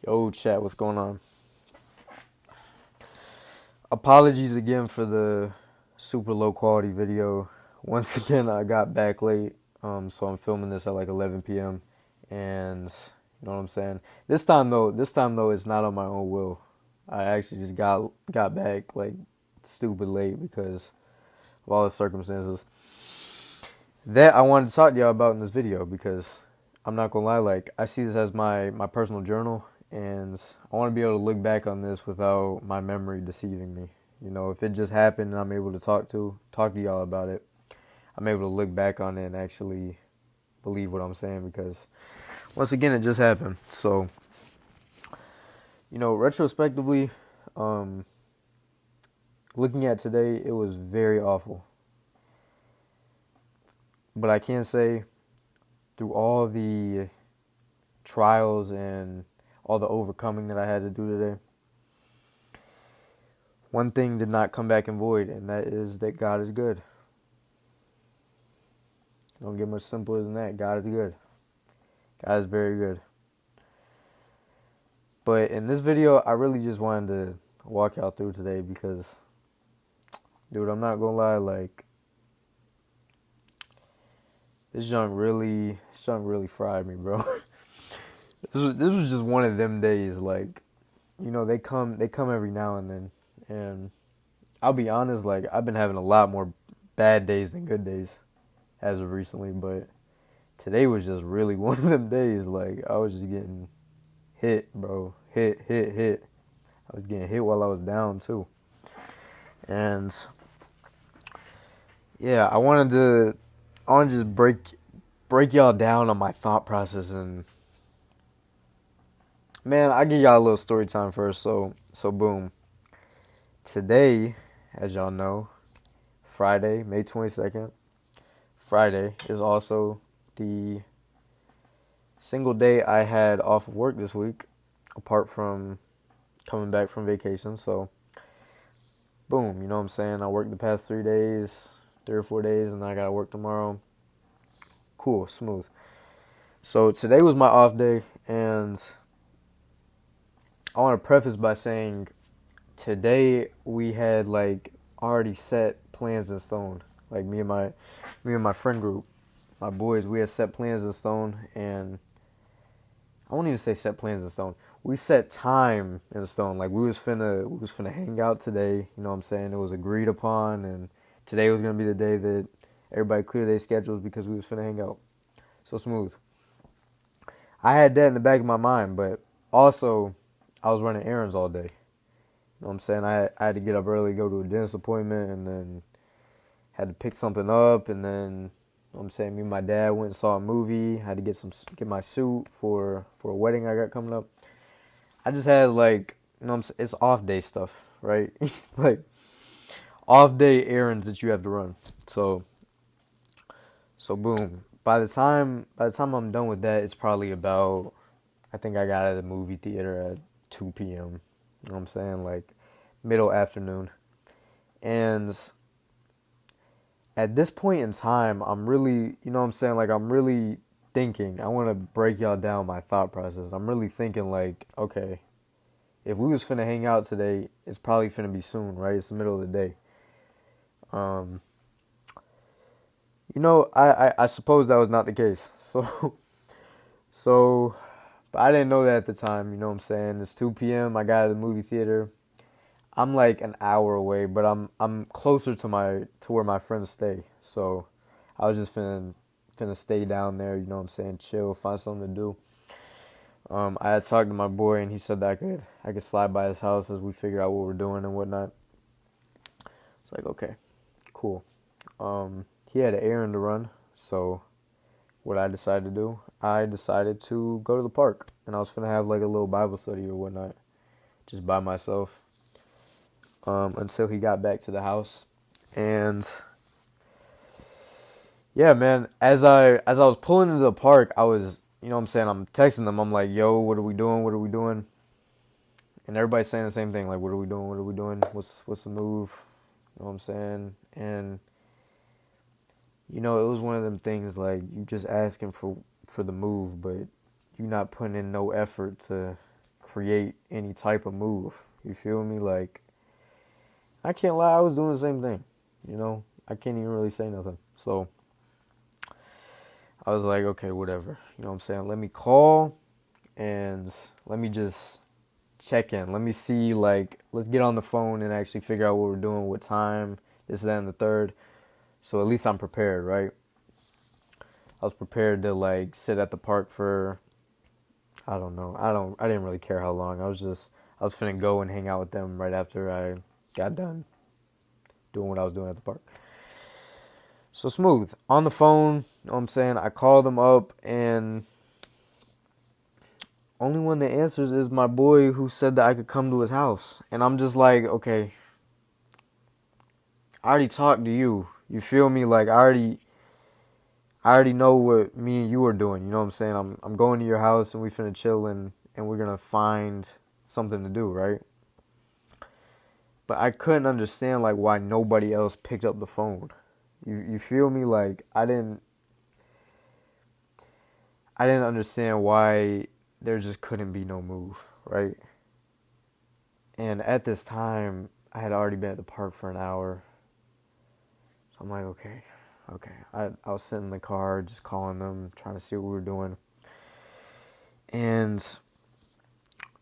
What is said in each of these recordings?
Yo, chat, what's going on? Apologies again for the super low quality video. Once again, I got back late, so I'm filming this at like 11 p.m. And you know what I'm saying. This time though, it's not on my own will. I actually just got back like stupid late because of all the circumstances that I wanted to talk to y'all about in this video. Because I'm not gonna lie, like I see this as my personal journal, and I want to be able to look back on this without my memory deceiving me. You know, if it just happened and I'm able to talk to y'all about it, I'm able to look back on it and actually believe what I'm saying, because once again it just happened. So, you know, retrospectively, um, looking at today, it was very awful. But I can say through all the trials and all the overcoming that I had to do today, one thing did not come back in void, and that is that God is good. Don't get much simpler than that. God is good. God is very good. But in this video, I really just wanted to walk y'all through today because, dude, I'm not gonna lie, like this junk really fried me, bro. This was just one of them days. Like, you know, they come every now and then, and I'll be honest, like I've been having a lot more bad days than good days as of recently, but today was just really one of them days. Like I was just getting hit, bro. Hit. I was getting hit while I was down too. And yeah, I want to just break y'all down on my thought process. And man, I give y'all a little story time first. So boom. Today, as y'all know, Friday, May 22nd, Friday is also the single day I had off of work this week, apart from coming back from vacation. So boom, you know what I'm saying? I worked the past 3 days, 3 or 4 days, and I gotta work tomorrow. Cool, smooth. So today was my off day, and I want to preface by saying today we had like already set plans in stone. Like me and my friend group, my boys, we had set plans in stone, and I won't even say set plans in stone. We set time in stone. Like we was finna hang out today. You know what I'm saying? It was agreed upon, and today was gonna be the day that everybody cleared their schedules because we was finna hang out. So smooth. I had that in the back of my mind, but also I was running errands all day. You know what I'm saying? I had to get up early, go to a dentist appointment, and then had to pick something up, and then you know what I'm saying, me and my dad went and saw a movie. Had to get my suit for a wedding I got coming up. I just had like, you know what I'm saying, it's off day stuff, right? Like off day errands that you have to run. So boom. By the time I'm done with that, it's probably about, I think I got out of the movie theater at 2 p.m. You know what I'm saying? Like middle afternoon. And at this point in time, I'm really, you know what I'm saying? Like I'm really thinking, I want to break y'all down my thought process. I'm really thinking like, okay, if we was finna hang out today, it's probably finna be soon, right? It's the middle of the day. Um, you know, I suppose that was not the case. So, but I didn't know that at the time, you know what I'm saying? It's 2 p.m. I got out of the movie theater. I'm like an hour away, but I'm closer to where my friends stay. So, I was just finna stay down there, you know what I'm saying? Chill, find something to do. I had talked to my boy, and he said that I could slide by his house as we figure out what we're doing and whatnot. It's like, okay, cool. He had an errand to run, so what I decided to do, I decided to go to the park, and I was gonna have like a little Bible study or whatnot, just by myself, until he got back to the house. And yeah, man, as I was pulling into the park, I was, you know what I'm saying, I'm texting them. I'm like, yo, what are we doing? What are we doing? And everybody's saying the same thing, like, what are we doing? What are we doing? What's the move? You know what I'm saying? And you know, it was one of them things like you just asking for the move, but you're not putting in no effort to create any type of move. You feel me? Like, I can't lie, I was doing the same thing. You know, I can't even really say nothing. So I was like, okay, whatever. You know what I'm saying? Let me call and let me just check in. Let me see, like, let's get on the phone and actually figure out what we're doing, what time, this, that, and the third. So at least I'm prepared, right? I was prepared to, like, sit at the park for, I don't know. I didn't really care how long. I was finna go and hang out with them right after I got done doing what I was doing at the park. So smooth. On the phone, you know what I'm saying? I call them up and only one that answers is my boy who said that I could come to his house. And I'm just like, okay, I already talked to you. You feel me? Like I already know what me and you are doing. You know what I'm saying? I'm going to your house and we finna chill and we're gonna find something to do, right? But I couldn't understand like why nobody else picked up the phone. You feel me? Like I didn't understand why there just couldn't be no move, right? And at this time, I had already been at the park for an hour. So I'm like, okay. I was sitting in the car, just calling them, trying to see what we were doing. And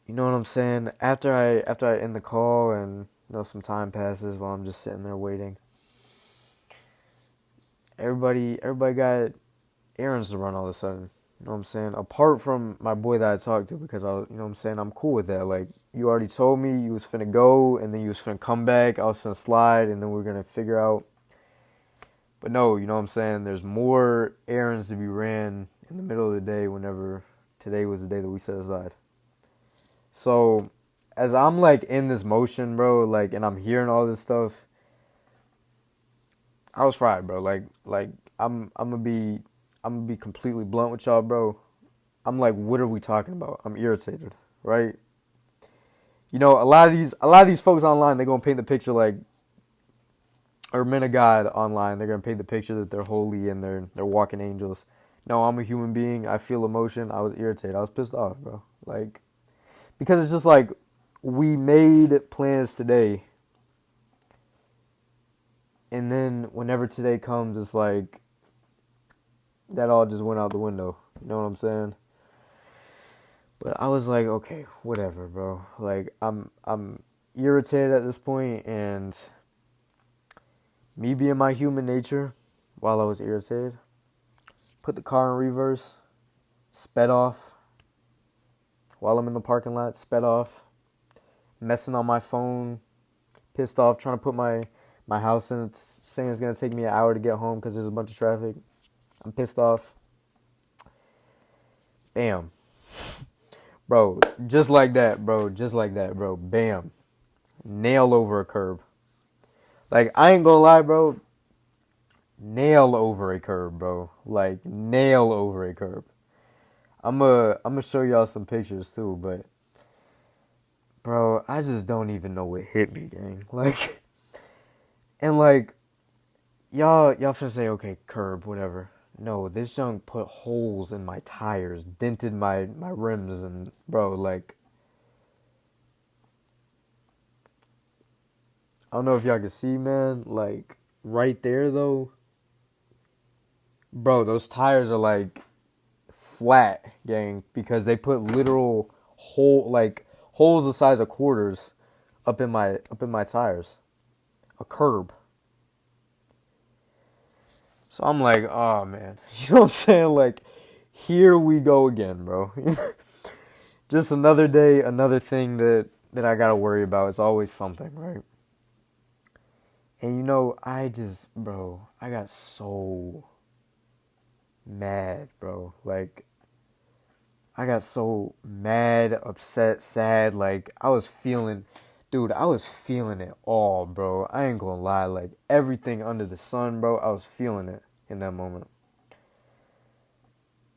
you know what I'm saying? After I end the call and some time passes while I'm just sitting there waiting. Everybody got errands to run all of a sudden. You know what I'm saying? Apart from my boy that I talked to, because you know what I'm saying? I'm cool with that. Like, you already told me you was finna go, and then you was finna come back. I was finna slide, and then we are gonna figure out. But no, you know what I'm saying? There's more errands to be ran in the middle of the day whenever today was the day that we set aside. So, as I'm like in this motion, bro, like, and I'm hearing all this stuff, I was fried, bro. Like I'm gonna be completely blunt with y'all, bro. I'm like, what are we talking about? I'm irritated, right? You know, a lot of these folks online, they're gonna paint the picture like, or men of God online, they're gonna paint the picture that they're holy and they're walking angels. No, I'm a human being. I feel emotion. I was irritated. I was pissed off, bro. Like, because it's just like we made plans today, and then whenever today comes, it's like that all just went out the window. You know what I'm saying? But I was like, okay, whatever, bro. Like, I'm irritated at this point, and me being my human nature, while I was irritated, put the car in reverse, sped off. While I'm in the parking lot, sped off, messing on my phone, pissed off, trying to put my house in. It's saying it's gonna take me an hour to get home because there's a bunch of traffic. I'm pissed off. Bam. Bro, just like that, bro. Bam. Nail over a curb. Like, I ain't gonna lie, bro. Nail over a curb, bro. Like, nail over a curb. I'm gonna show y'all some pictures too, but bro, I just don't even know what hit me, gang. Like, and like, y'all finna say, okay, curb, whatever. No, this junk put holes in my tires, dented my rims, and bro, like, I don't know if y'all can see, man. Like, right there, though, bro, those tires are, like, flat, gang, because they put literal holes the size of quarters up in my tires. A curb. So I'm like, oh, man. You know what I'm saying? Like, here we go again, bro. Just another day, another thing that I gotta worry about. It's always something, right? And you know, bro, I got so mad, bro. Like, I got so mad, upset, sad. Like, I was feeling it all, bro. I ain't gonna lie. Like, everything under the sun, bro, I was feeling it in that moment.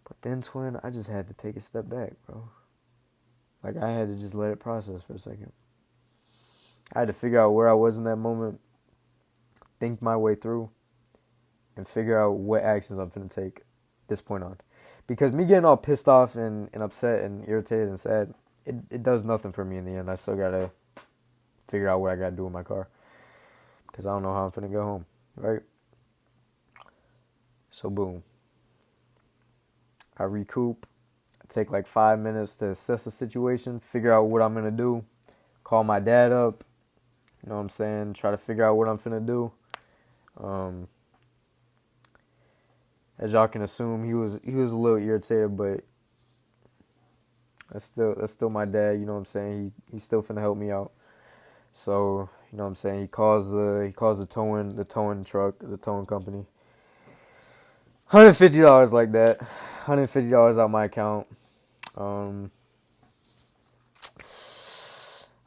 But then, twin, I just had to take a step back, bro. Like, I had to just let it process for a second. I had to figure out where I was in that moment, think my way through, and figure out what actions I'm finna take this point on. Because me getting all pissed off and upset and irritated and sad, it does nothing for me in the end. I still gotta figure out what I gotta do with my car because I don't know how I'm finna go home, right? So boom, I recoup. I take like 5 minutes to assess the situation, figure out what I'm gonna do, call my dad up. You know what I'm saying? Try to figure out what I'm finna do. Um, as y'all can assume, he was a little irritated, but that's still my dad. You know what I'm saying? He's still finna help me out. So you know what I'm saying? He calls the towing truck, the towing company. $150 like that. $150 out my account. Um,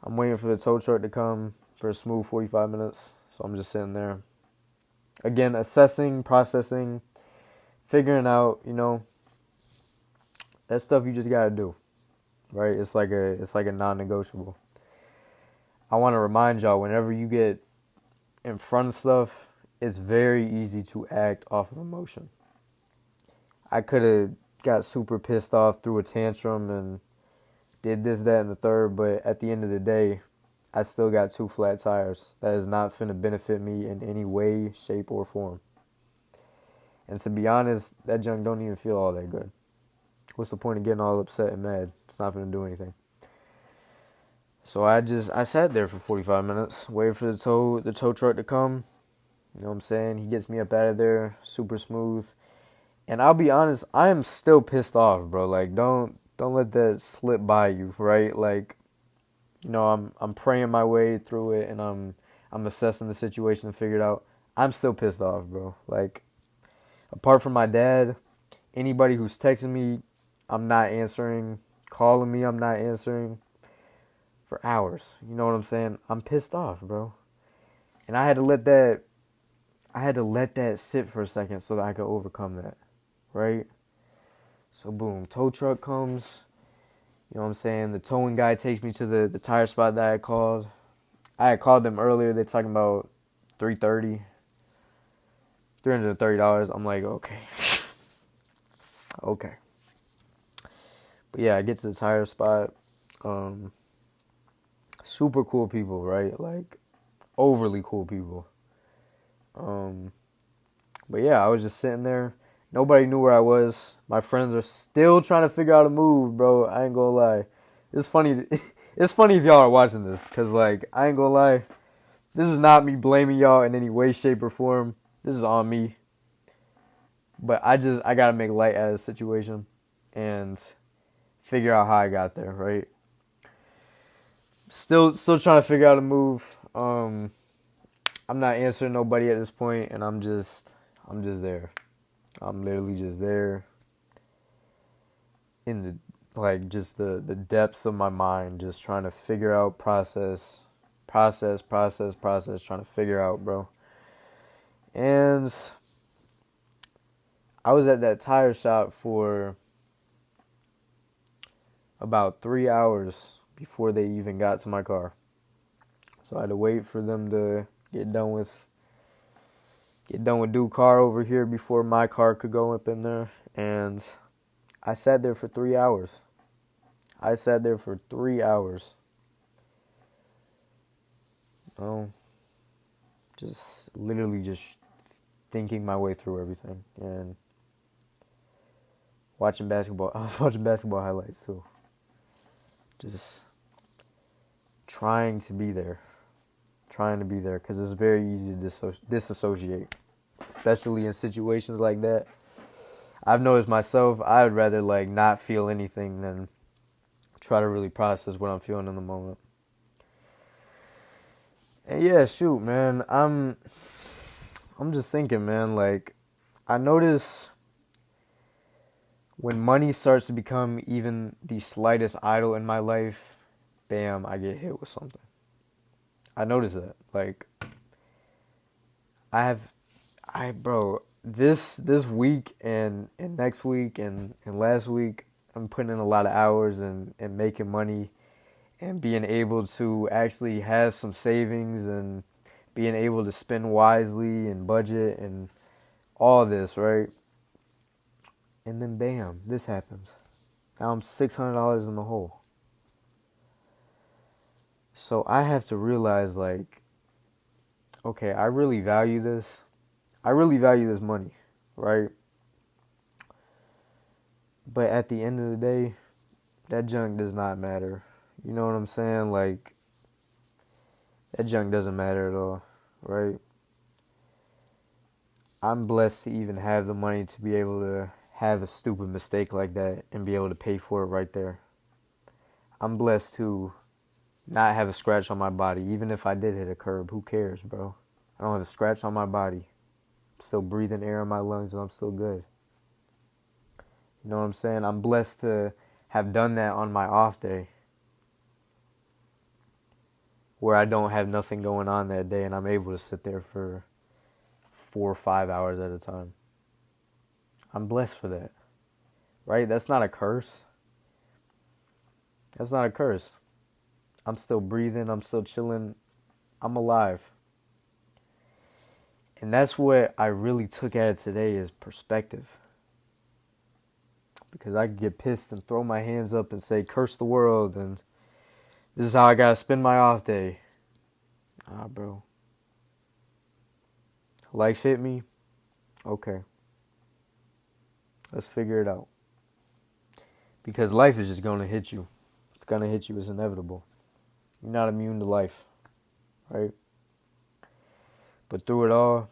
I'm waiting for the tow truck to come for a smooth 45 minutes. So I'm just sitting there. Again, assessing, processing, figuring out, that stuff you just gotta do. Right? It's like a non-negotiable. I want to remind y'all, whenever you get in front of stuff, it's very easy to act off of emotion. I could have got super pissed off, threw a tantrum, and did this, that, and the third, but at the end of the day, I still got 2 flat tires. That is not finna benefit me in any way, shape, or form. And to be honest, that junk don't even feel all that good. What's the point of getting all upset and mad? It's not finna do anything. So I sat there for 45 minutes, waited for the tow truck to come. You know what I'm saying? He gets me up out of there, super smooth. And I'll be honest, I am still pissed off, bro. Like, don't let that slip by you, right? Like, I'm praying my way through it, and I'm assessing the situation to figure it out. I'm still pissed off, bro. Like, apart from my dad, anybody who's texting me, I'm not answering. Calling me, I'm not answering. For hours, you know what I'm saying? I'm pissed off, bro. And I had to let that sit for a second so that I could overcome that, right? So boom, tow truck comes. You know what I'm saying? The towing guy takes me to the tire spot that I had called. I had called them earlier. They're talking about $330. I'm like, okay. Okay. But yeah, I get to the tire spot. Super cool people, right? Like, overly cool people. But yeah, I was just sitting there. Nobody knew where I was. My friends are still trying to figure out a move, bro. I ain't gonna lie. It's funny. It's funny if y'all are watching this, cause like, I ain't gonna lie. This is not me blaming y'all in any way, shape, or form. This is on me. But I gotta make light out of the situation and figure out how I got there, right? Still trying to figure out a move. I'm not answering nobody at this point, and I'm just there. I'm literally just there in the depths of my mind, just trying to figure out process, trying to figure out, bro. And I was at that tire shop for about 3 hours before they even got to my car. So I had to wait for them to get done with due car over here before my car could go up in there. And I sat there for 3 hours. Just literally just thinking my way through everything and watching basketball. I was watching basketball highlights too. Just trying to be there because it's very easy to disassociate, especially in situations like that. I've noticed myself, I would rather like not feel anything than try to really process what I'm feeling in the moment. And yeah, shoot, man, I'm just thinking, man, like, I notice when money starts to become even the slightest idol in my life, bam, I get hit with something. I notice that. Like, bro, this week and next week and last week, I'm putting in a lot of hours and making money and being able to actually have some savings and being able to spend wisely and budget and all this, right? And then bam, this happens. Now I'm $600 in the hole. So I have to realize, like, okay, I really value this. I really value this money, right? But at the end of the day, that junk does not matter. You know what I'm saying? Like, that junk doesn't matter at all, right? I'm blessed to even have the money to be able to have a stupid mistake like that and be able to pay for it right there. I'm blessed to not have a scratch on my body. Even if I did hit a curb, who cares, bro? I don't have a scratch on my body. I'm still breathing air in my lungs and I'm still good. You know what I'm saying? I'm blessed to have done that on my off day where I don't have nothing going on that day and I'm able to sit there for 4 or 5 hours at a time. I'm blessed for that, right? That's not a curse. That's not a curse. I'm still breathing. I'm still chilling. I'm alive. And that's what I really took at it today is perspective. Because I could get pissed and throw my hands up and say, curse the world, and this is how I gotta spend my off day. Nah, bro. Life hit me. Okay. Let's figure it out. Because life is just gonna hit you. It's gonna hit you. It's inevitable. You're not immune to life. Right? But through it all,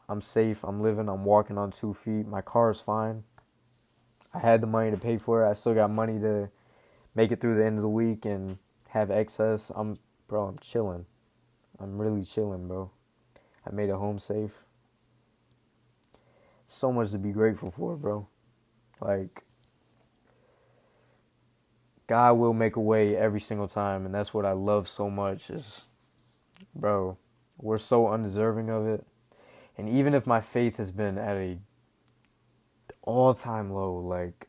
I'm safe. I'm living. I'm walking on 2 feet. My car is fine. I had the money to pay for it. I still got money to make it through the end of the week and have excess. I'm chilling. I'm really chilling, bro. I made it home safe. So much to be grateful for, bro. Like, God will make a way every single time, and that's what I love so much is, bro, we're so undeserving of it. And even if my faith has been at a all-time low, like,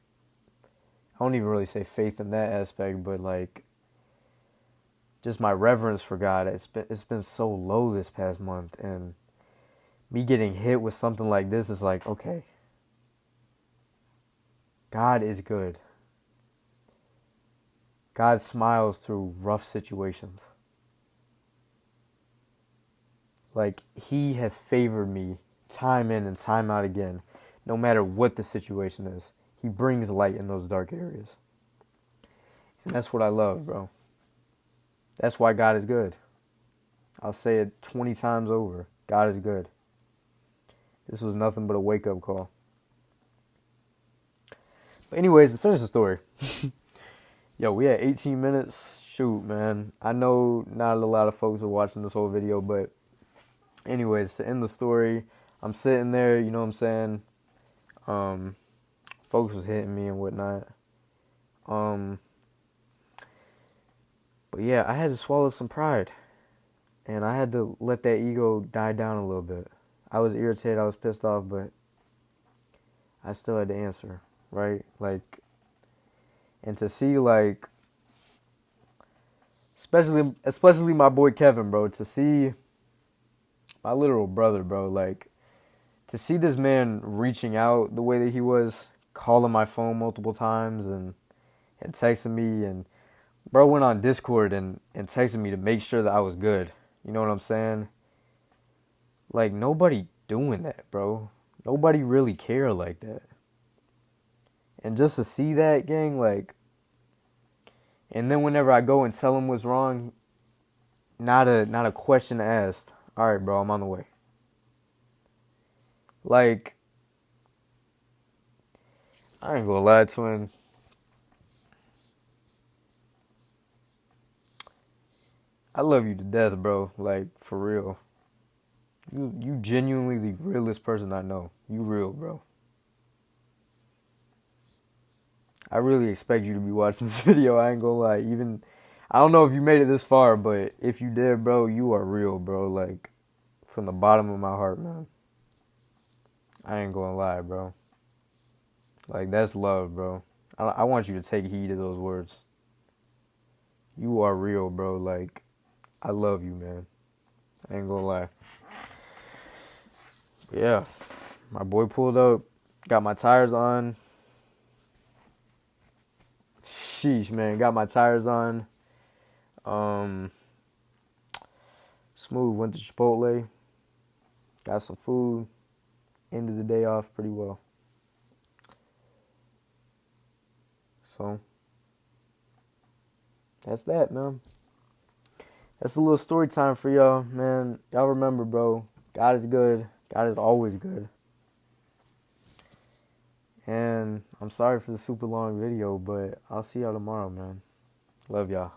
I don't even really say faith in that aspect, but like, just my reverence for God, it's been so low this past month, and me getting hit with something like this is like, okay, God is good. God smiles through rough situations. Like, He has favored me time in and time out again, no matter what the situation is. He brings light in those dark areas. And that's what I love, bro. That's why God is good. I'll say it 20 times over. God is good. This was nothing but a wake-up call. But anyways, to finish the story. Yo, we had 18 minutes. Shoot, man. I know not a lot of folks are watching this whole video, but anyways, to end the story, I'm sitting there, you know what I'm saying? Folks was hitting me and whatnot. But yeah, I had to swallow some pride. And I had to let that ego die down a little bit. I was irritated, I was pissed off, but I still had to answer, right? Like, and to see, like, especially my boy Kevin, bro, to see my literal brother, bro, like, to see this man reaching out the way that he was, calling my phone multiple times and texting me, and bro went on Discord and texted me to make sure that I was good. You know what I'm saying? Like, nobody doing that, bro. Nobody really care like that. And just to see that, gang, like, and then whenever I go and tell him what's wrong, not a question asked. All right, bro, I'm on the way. Like, I ain't gonna lie, twin. I love you to death, bro. Like, for real. You genuinely the realest person I know. You real, bro. I really expect you to be watching this video. I ain't gonna lie. Even, I don't know if you made it this far, but if you did, bro, you are real, bro. Like, from the bottom of my heart, man. I ain't gonna lie, bro. Like, that's love, bro. I want you to take heed of those words. You are real, bro. Like, I love you, man. I ain't gonna lie. But yeah, my boy pulled up, got my tires on. Sheesh, man, got my tires on. Um, Smooth. Went to Chipotle. Got some food. Ended the day off pretty well. So that's that, man. That's a little story time for y'all, man. Y'all remember, bro. God is good. God is always good. And I'm sorry for the super long video, but I'll see y'all tomorrow, man. Love y'all.